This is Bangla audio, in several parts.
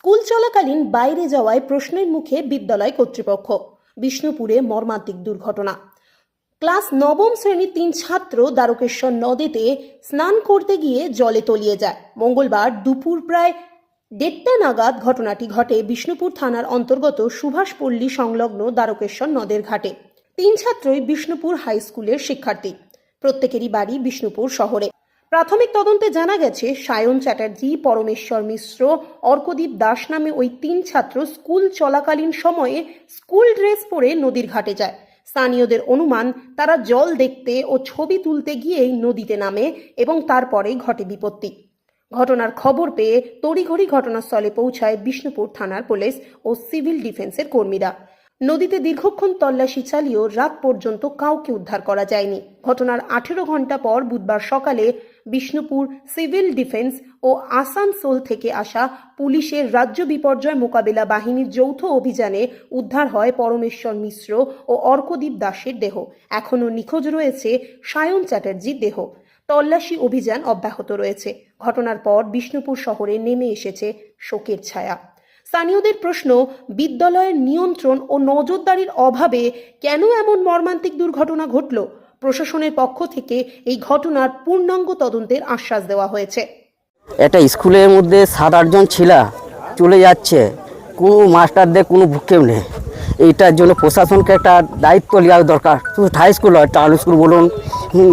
স্কুল চলাকালীন বাইরে যাওয়ায় প্রশ্নের মুখে বিদ্যালয় কর্তৃপক্ষ। বিষ্ণুপুরে মর্মান্তিক দুর্ঘটনা। ক্লাস নবম শ্রেণীর 3 ছাত্র দ্বারকেশ্বর নদীতে স্নান করতে গিয়ে জলে তলিয়ে যায়। মঙ্গলবার দুপুর প্রায় 1:30 নাগাদ ঘটনাটি ঘটে বিষ্ণুপুর থানার অন্তর্গত সুভাষপল্লী সংলগ্ন দ্বারকেশ্বর নদের ঘাটে। 3 ছাত্রই বিষ্ণুপুর হাই স্কুলের শিক্ষার্থী। প্রত্যেকেরই বাড়ি বিষ্ণুপুর শহরে। প্রাথমিক তদন্তে জানা গেছে, সায়ন চ্যাটার্জি, পরমেশ্বর মিশ্র, অর্কদীপ দাস নামে ওই 3 ছাত্র স্কুল চলাকালীন সময়ে স্কুল ড্রেস পরে নদীর ঘাটে যায়। স্থানীয়দের অনুমান, তারা জল দেখতে ও ছবি তুলতে গিয়েই নদীতে নামে এবং তারপরেই ঘটে বিপত্তি। ঘটনার খবর পেয়ে তড়িঘড়ি ঘটনাস্থলে পৌঁছায় বিষ্ণুপুর থানার পুলিশ ও সিভিল ডিফেন্সের কর্মীরা। নদীতে দীর্ঘক্ষণ তল্লাশি চালিয়েও রাত পর্যন্ত কাউকে উদ্ধার করা যায়নি। ঘটনার 18 ঘন্টা পর বুধবার সকালে বিষ্ণুপুর সিভিল ডিফেন্স ও আসানসোল থেকে আসা পুলিশের রাজ্য বিপর্যয় মোকাবিলা বাহিনীর যৌথ অভিযানে উদ্ধার হয় পরমেশ্বর মিশ্র ও অর্কদীপ দাসের দেহ। এখনও নিখোঁজ রয়েছে সায়ন চ্যাটার্জির দেহ। তল্লাশি অভিযান অব্যাহত রয়েছে। ঘটনার পর বিষ্ণুপুর শহরে নেমে এসেছে শোকের ছায়া। স্থানীয়দের প্রশ্ন, বিদ্যালয়ের নিয়ন্ত্রণ ও নজরদারির অভাবে কেন এমন মর্মান্তিক দুর্ঘটনা ঘটল? প্রশাসনের পক্ষ থেকে এই ঘটনার পূর্ণাঙ্গ তদন্তের আশ্বাস দেওয়া হয়েছে। একটা স্কুলের মধ্যে 7-8 জন ছেলে চলে যাচ্ছে, কোনো মাস্টারদের কোনো ভূক্ষেপ নেই। এইটার জন্য প্রশাসনকে একটা দায়িত্ব নেওয়া দরকার। শুধু হাই স্কুল হয়, টাউন স্কুল বলুন,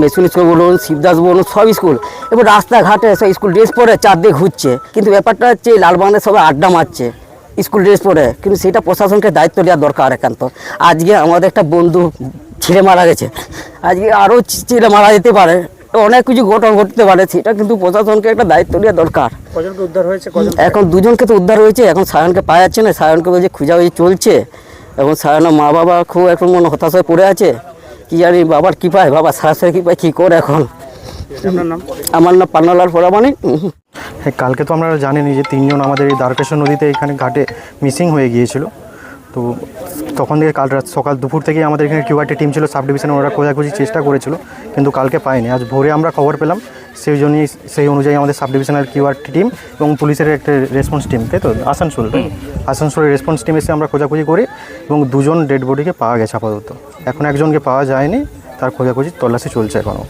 মেশিন স্কুল বলুন, শিবদাস বলুন, সব স্কুল এবার রাস্তাঘাটে সব স্কুল ড্রেস পরে চারদিকে ঘুরছে। কিন্তু ব্যাপারটা হচ্ছে লালবাগানে সবাই আড্ডা মারছে স্কুল ড্রেস পরে, কিন্তু সেটা প্রশাসনকে দায়িত্ব নেওয়া দরকার একান্ত। আজকে আমাদের একটা বন্ধু ছেলে মারা গেছে, আজকে আরও ছেলে মারা যেতে পারে, অনেক কিছু ঘটনা ঘটতে পারে, সেটা কিন্তু প্রশাসনকে একটা দায়িত্ব নেওয়া দরকার। কজনকে উদ্ধার হয়েছে? এখন 2 জনকে তো উদ্ধার হয়েছে, এখন সায়নকে পাওয়া যাচ্ছে না। সায়নকে বলছে খোঁজাখুঁজি চলছে। এখন সায়নের মা বাবা খুব এখন মনে হতাশ হয়ে পড়ে আছে। কি জানি বাবার কী পায়, বাবা সারাসারি কী পায়, কী করে এখন। আমার নাম পান্নালাল পরামানিক। হ্যাঁ, কালকে তো আমরা জানিনি যে 3 জন আমাদের এই দ্বারকেশ্বর নদীতে এখানে ঘাটে মিসিং হয়ে গিয়েছিল। তো তখন থেকে কাল রাত সকাল দুপুর থেকেই আমাদের এখানে কিউআরটি টিম ছিল, সাব ডিভিশনে, ওরা খোঁজাখুঁজি চেষ্টা করেছিল, কিন্তু কালকে পাইনি। আজ ভোরে আমরা খবর পেলাম, সেই অনুযায়ী আমাদের সাব ডিভিশনের কিউআরটি টিম এবং পুলিশের একটা রেসপন্স টিম, তাই তো আসানসোলের রেসপন্স টিম এসে আমরা খোঁজাখুঁজি করি এবং 2 জন ডেড বডিকে পাওয়া গেছে আপাতত। এখন একজনকে পাওয়া যায়নি, তার খোঁজাখুঁজি তল্লাশি চলছে এখনও।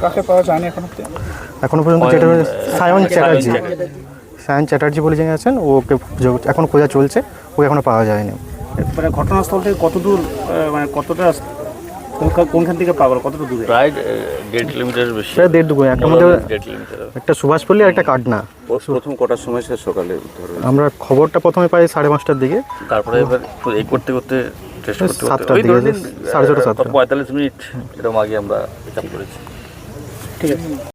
কাকে পাওয়া যায়নি এখনো পর্যন্ত? যেটা সায়ন চ্যাটার্জি বলে যিনি আছেন, ওকে এখন খোঁজা চলছে, ওকে এখনো পাওয়া যায়নি। মানে ঘটনাস্থল থেকে কত দূর, মানে কতটা, কোনখান থেকে পাওয়া গেল, কতটা দূরে? প্রায় 1.5 কিলোমিটার বেশি। প্রায় 1.5 একটা মধ্যে 1.5 কিলোমিটার। একটা সুভাষপল্লী আর একটা কাটনা। প্রথম কটার সময় সে সকালে আমরা খবরটা প্রথমে পাই 5:30টার দিকে, তারপরে এবার এই করতে করতে টেস্ট করতে 7টার দিকে, 6:30 7:30 45 মিনিট এরকম আগে আমরা পিক আপ করেছি। ঠিক আছে।